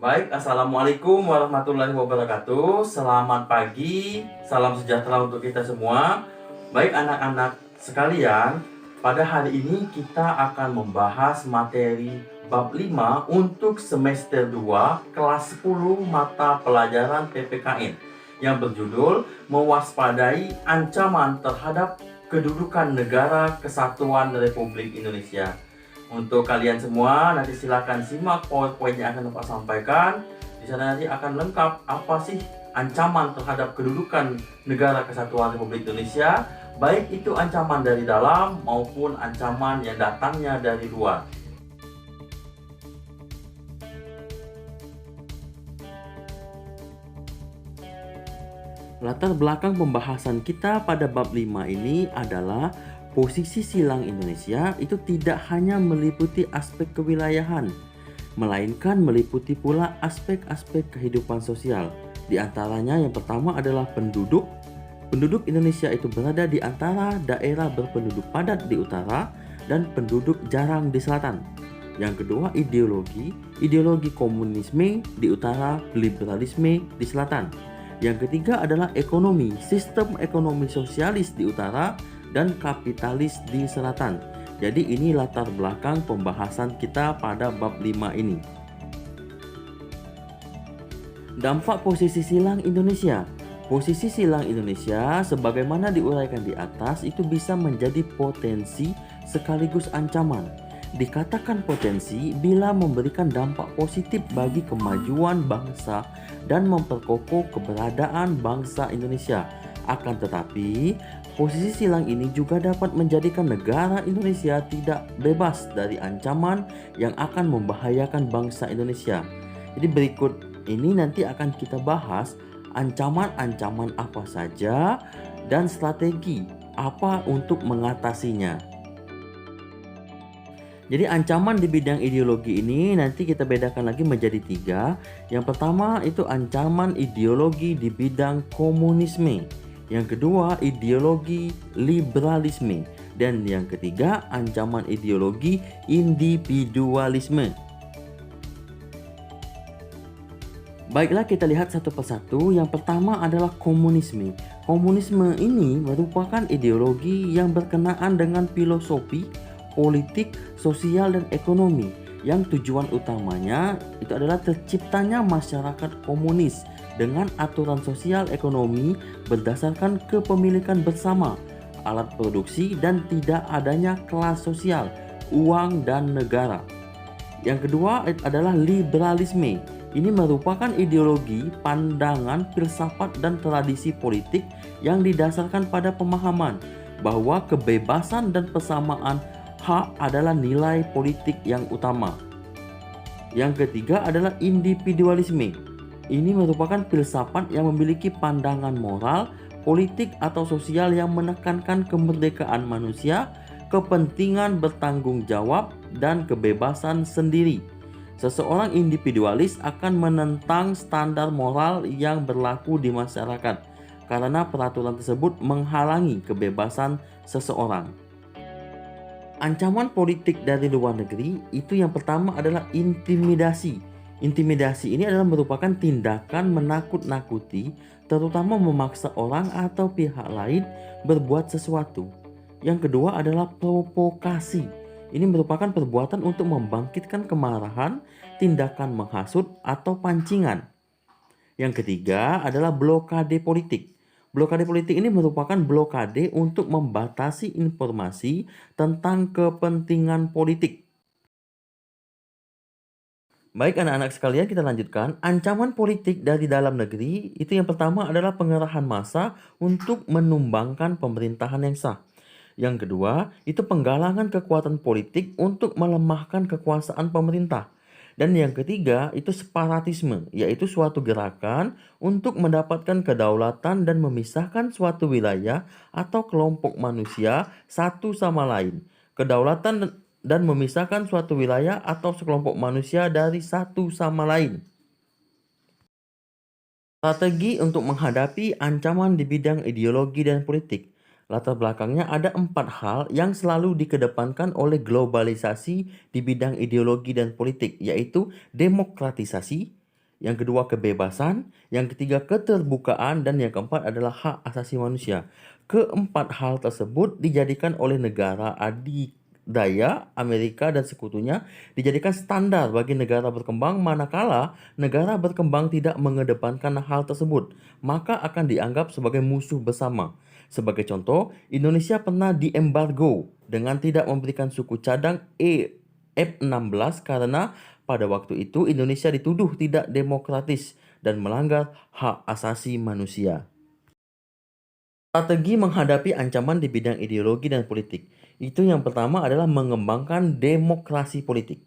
Baik, Assalamualaikum warahmatullahi wabarakatuh. Selamat pagi, salam sejahtera untuk kita semua. Baik anak-anak sekalian, pada hari ini kita akan membahas materi bab 5 untuk semester 2 kelas 10 mata pelajaran PPKN yang berjudul Mewaspadai Ancaman Terhadap Kedudukan Negara Kesatuan Republik Indonesia. Untuk kalian semua, nanti silakan simak PowerPoint yang akan Bapak sampaikan. Di sana nanti akan lengkap apa sih ancaman terhadap kedudukan Negara Kesatuan Republik Indonesia, baik itu ancaman dari dalam maupun ancaman yang datangnya dari luar. Latar belakang pembahasan kita pada bab 5 ini adalah posisi silang Indonesia itu tidak hanya meliputi aspek kewilayahan, melainkan meliputi pula aspek-aspek kehidupan sosial. Di antaranya yang pertama adalah penduduk. Penduduk Indonesia itu berada di antara daerah berpenduduk padat di utara dan penduduk jarang di selatan. Yang kedua ideologi. Ideologi komunisme di utara, liberalisme di selatan. Yang ketiga adalah ekonomi, sistem ekonomi sosialis di utara dan kapitalis di selatan. Jadi ini latar belakang pembahasan kita pada bab 5 ini. Dampak posisi silang Indonesia. Posisi silang Indonesia sebagaimana diuraikan di atas itu bisa menjadi potensi sekaligus ancaman. Dikatakan potensi bila memberikan dampak positif bagi kemajuan bangsa dan memperkokoh keberadaan bangsa Indonesia. Akan tetapi, posisi silang ini juga dapat menjadikan negara Indonesia tidak bebas dari ancaman yang akan membahayakan bangsa Indonesia. Jadi berikut ini nanti akan kita bahas ancaman-ancaman apa saja dan strategi apa untuk mengatasinya. Jadi ancaman di bidang ideologi ini nanti kita bedakan lagi menjadi 3. Yang pertama itu ancaman ideologi di bidang komunisme. Yang kedua ideologi liberalisme. Dan yang ketiga ancaman ideologi individualisme. Baiklah kita lihat satu persatu. Yang pertama adalah komunisme. Komunisme ini merupakan ideologi yang berkenaan dengan filosofi, politik, sosial, dan ekonomi yang tujuan utamanya itu adalah terciptanya masyarakat komunis dengan aturan sosial ekonomi berdasarkan kepemilikan bersama, alat produksi, dan tidak adanya kelas sosial, uang, dan negara. Yang kedua adalah liberalisme. Ini merupakan ideologi, pandangan, filsafat, dan tradisi politik yang didasarkan pada pemahaman bahwa kebebasan dan persamaan hak adalah nilai politik yang utama. Yang ketiga adalah individualisme. Ini merupakan filsafat yang memiliki pandangan moral, politik atau sosial yang menekankan kemerdekaan manusia, kepentingan bertanggung jawab, dan kebebasan sendiri. Seseorang individualis akan menentang standar moral yang berlaku di masyarakat karena peraturan tersebut menghalangi kebebasan seseorang. Ancaman politik dari luar negeri itu yang pertama adalah intimidasi. Intimidasi ini adalah merupakan tindakan menakut-nakuti, terutama memaksa orang atau pihak lain berbuat sesuatu. Yang kedua adalah provokasi. Ini merupakan perbuatan untuk membangkitkan kemarahan, tindakan menghasut atau pancingan. Yang ketiga adalah blokade politik. Blokade politik ini merupakan blokade untuk membatasi informasi tentang kepentingan politik. Baik anak-anak sekalian, kita lanjutkan. Ancaman politik dari dalam negeri itu yang pertama adalah pengerahan massa untuk menumbangkan pemerintahan yang sah. Yang kedua itu penggalangan kekuatan politik untuk melemahkan kekuasaan pemerintah. Dan yang ketiga itu separatisme, yaitu suatu gerakan untuk mendapatkan kedaulatan dan memisahkan suatu wilayah atau kelompok manusia satu sama lain. Kedaulatan dan memisahkan suatu wilayah atau sekelompok manusia dari satu sama lain. Strategi untuk menghadapi ancaman di bidang ideologi dan politik. Latar belakangnya ada 4 hal yang selalu dikedepankan oleh globalisasi di bidang ideologi dan politik, yaitu demokratisasi, yang kedua kebebasan, yang ketiga keterbukaan, dan yang keempat adalah hak asasi manusia. Keempat hal tersebut dijadikan oleh negara adidaya Amerika dan sekutunya dijadikan standar bagi negara berkembang, manakala negara berkembang tidak mengedepankan hal tersebut, maka akan dianggap sebagai musuh bersama. Sebagai contoh, Indonesia pernah diembargo dengan tidak memberikan suku cadang F-16 karena pada waktu itu Indonesia dituduh tidak demokratis dan melanggar hak asasi manusia. Strategi menghadapi ancaman di bidang ideologi dan politik. Itu yang pertama adalah mengembangkan demokrasi politik.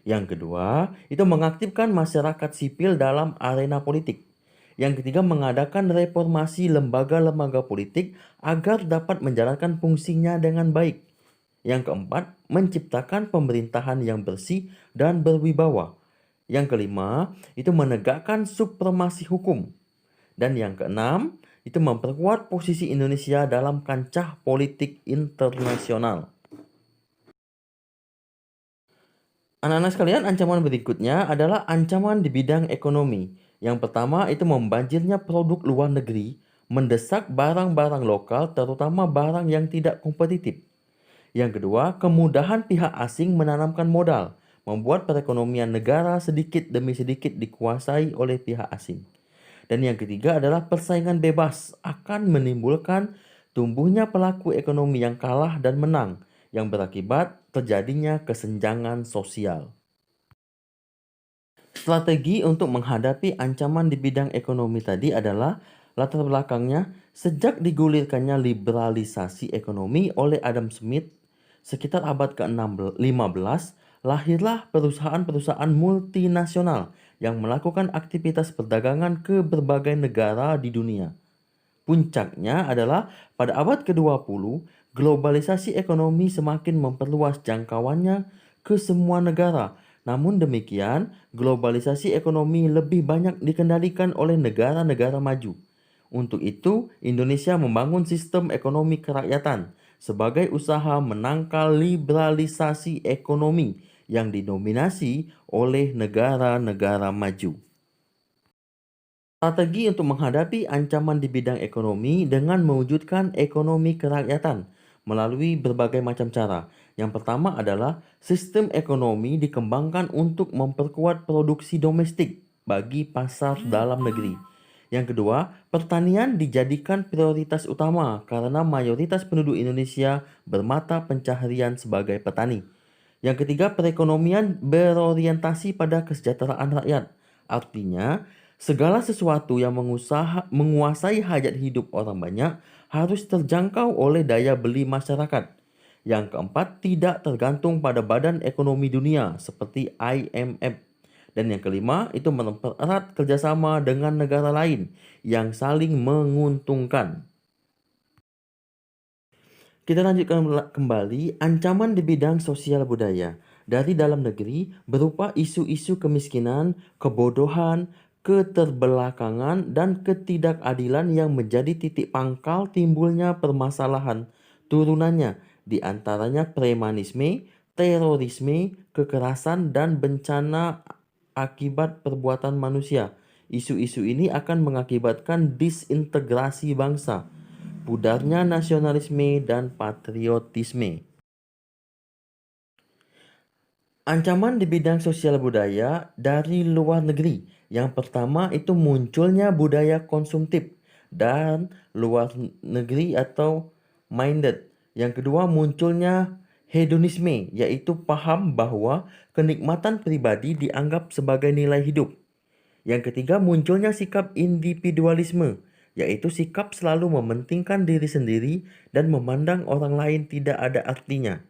Yang kedua, itu mengaktifkan masyarakat sipil dalam arena politik. Yang ketiga, mengadakan reformasi lembaga-lembaga politik agar dapat menjalankan fungsinya dengan baik. Yang keempat, menciptakan pemerintahan yang bersih dan berwibawa. Yang kelima, itu menegakkan supremasi hukum. Dan yang keenam, itu memperkuat posisi Indonesia dalam kancah politik internasional. Anak-anak sekalian, ancaman berikutnya adalah ancaman di bidang ekonomi. Yang pertama itu membanjirnya produk luar negeri, mendesak barang-barang lokal terutama barang yang tidak kompetitif. Yang kedua, kemudahan pihak asing menanamkan modal, membuat perekonomian negara sedikit demi sedikit dikuasai oleh pihak asing. Dan yang ketiga adalah persaingan bebas akan menimbulkan tumbuhnya pelaku ekonomi yang kalah dan menang, yang berakibat terjadinya kesenjangan sosial. Strategi untuk menghadapi ancaman di bidang ekonomi tadi adalah latar belakangnya sejak digulirkannya liberalisasi ekonomi oleh Adam Smith sekitar abad ke-15, lahirlah perusahaan-perusahaan multinasional yang melakukan aktivitas perdagangan ke berbagai negara di dunia. Puncaknya adalah pada abad ke-20, globalisasi ekonomi semakin memperluas jangkauannya ke semua negara. Namun demikian, globalisasi ekonomi lebih banyak dikendalikan oleh negara-negara maju. Untuk itu, Indonesia membangun sistem ekonomi kerakyatan sebagai usaha menangkal liberalisasi ekonomi yang didominasi oleh negara-negara maju. Strategi untuk menghadapi ancaman di bidang ekonomi dengan mewujudkan ekonomi kerakyatan melalui berbagai macam cara. Yang pertama adalah sistem ekonomi dikembangkan untuk memperkuat produksi domestik bagi pasar dalam negeri. Yang kedua, pertanian dijadikan prioritas utama karena mayoritas penduduk Indonesia bermata pencaharian sebagai petani. Yang ketiga, perekonomian berorientasi pada kesejahteraan rakyat. Artinya, segala sesuatu yang menguasai hajat hidup orang banyak harus terjangkau oleh daya beli masyarakat. Yang keempat, tidak tergantung pada Badan Ekonomi Dunia seperti IMF. Dan yang kelima, itu mempererat kerjasama dengan negara lain yang saling menguntungkan. Kita lanjutkan kembali ancaman di bidang sosial budaya. Dari dalam negeri berupa isu-isu kemiskinan, kebodohan, keterbelakangan, dan ketidakadilan yang menjadi titik pangkal timbulnya permasalahan turunannya, di antaranya premanisme, terorisme, kekerasan, dan bencana akibat perbuatan manusia. Isu-isu ini akan mengakibatkan disintegrasi bangsa, pudarnya nasionalisme dan patriotisme. Ancaman di bidang sosial budaya dari luar negeri. Yang pertama itu munculnya budaya konsumtif dan luar negeri atau minded. Yang kedua munculnya hedonisme, yaitu paham bahwa kenikmatan pribadi dianggap sebagai nilai hidup. Yang ketiga munculnya sikap individualisme, yaitu sikap selalu mementingkan diri sendiri dan memandang orang lain tidak ada artinya.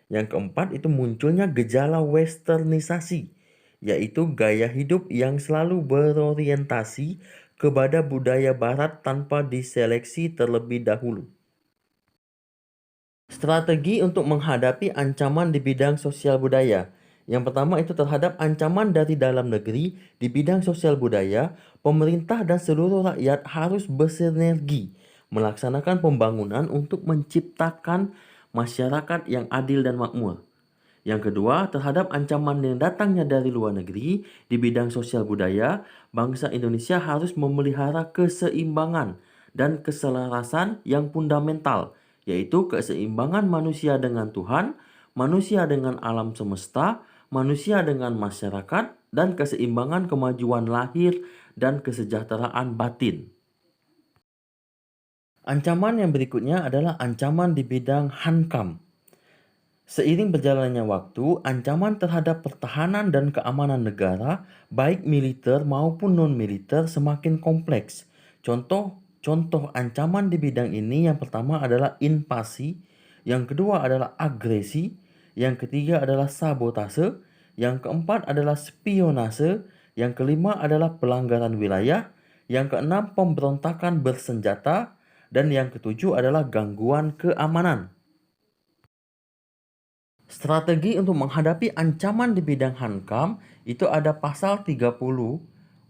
Yang keempat itu munculnya gejala westernisasi, yaitu gaya hidup yang selalu berorientasi kepada budaya barat tanpa diseleksi terlebih dahulu. Strategi untuk menghadapi ancaman di bidang sosial budaya. Yang pertama itu terhadap ancaman dari dalam negeri di bidang sosial budaya, pemerintah dan seluruh rakyat harus bersinergi melaksanakan pembangunan untuk menciptakan masyarakat yang adil dan makmur. Yang kedua, terhadap ancaman yang datangnya dari luar negeri di bidang sosial budaya, bangsa Indonesia harus memelihara keseimbangan dan keselarasan yang fundamental, yaitu keseimbangan manusia dengan Tuhan, manusia dengan alam semesta, manusia dengan masyarakat, dan keseimbangan kemajuan lahir dan kesejahteraan batin. Ancaman yang berikutnya adalah ancaman di bidang hankam. Seiring berjalannya waktu, ancaman terhadap pertahanan dan keamanan negara, baik militer maupun non-militer, semakin kompleks. Contoh ancaman di bidang ini yang pertama adalah invasi, yang kedua adalah agresi, yang ketiga adalah sabotase, yang keempat adalah spionase, yang kelima adalah pelanggaran wilayah, yang keenam pemberontakan bersenjata, dan yang ketujuh adalah gangguan keamanan. Strategi untuk menghadapi ancaman di bidang hankam itu ada pasal 30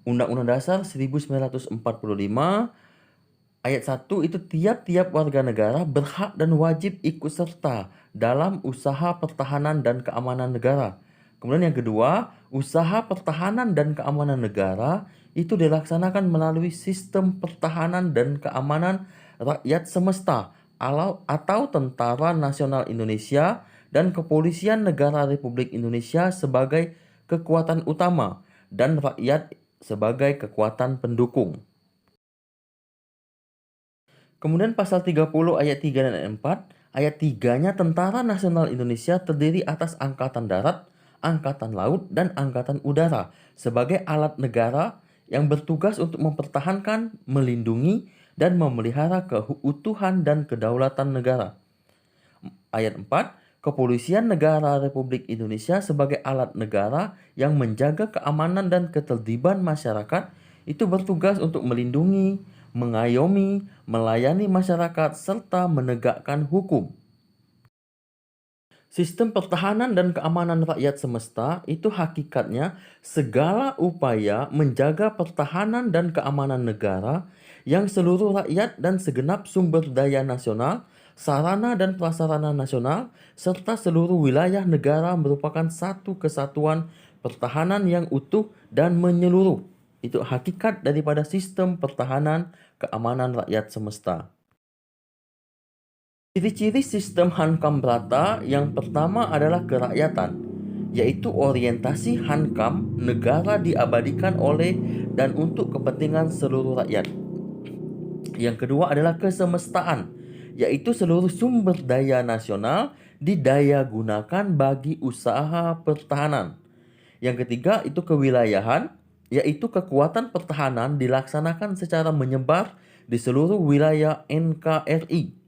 Undang-Undang Dasar 1945 ayat 1 itu tiap-tiap warga negara berhak dan wajib ikut serta dalam usaha pertahanan dan keamanan negara. Kemudian yang kedua, usaha pertahanan dan keamanan negara itu dilaksanakan melalui sistem pertahanan dan keamanan rakyat semesta atau Tentara Nasional Indonesia dan Kepolisian Negara Republik Indonesia sebagai kekuatan utama dan rakyat sebagai kekuatan pendukung. Kemudian pasal 30 ayat 3 dan ayat 4, ayat 3-nya Tentara Nasional Indonesia terdiri atas Angkatan Darat, Angkatan Laut, dan Angkatan Udara sebagai alat negara yang bertugas untuk mempertahankan, melindungi, dan memelihara keutuhan dan kedaulatan negara. Ayat 4, Kepolisian Negara Republik Indonesia sebagai alat negara yang menjaga keamanan dan ketertiban masyarakat itu bertugas untuk melindungi, mengayomi, melayani masyarakat, serta menegakkan hukum. Sistem pertahanan dan keamanan rakyat semesta itu hakikatnya segala upaya menjaga pertahanan dan keamanan negara yang seluruh rakyat dan segenap sumber daya nasional, sarana dan prasarana nasional, serta seluruh wilayah negara merupakan satu kesatuan pertahanan yang utuh dan menyeluruh. Itu hakikat daripada sistem pertahanan keamanan rakyat semesta. Ciri-ciri sistem hankam merata yang pertama adalah kerakyatan, yaitu orientasi hankam negara diabadikan oleh dan untuk kepentingan seluruh rakyat. Yang kedua adalah kesemestaan, yaitu seluruh sumber daya nasional didaya gunakan bagi usaha pertahanan. Yang ketiga itu kewilayahan, yaitu kekuatan pertahanan dilaksanakan secara menyebar di seluruh wilayah NKRI.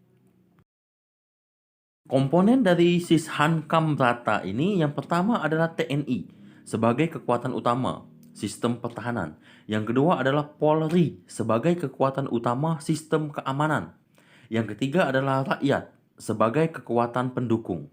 Komponen dari Sishankam Rata ini yang pertama adalah TNI sebagai kekuatan utama sistem pertahanan. Yang kedua adalah Polri sebagai kekuatan utama sistem keamanan. Yang ketiga adalah rakyat sebagai kekuatan pendukung.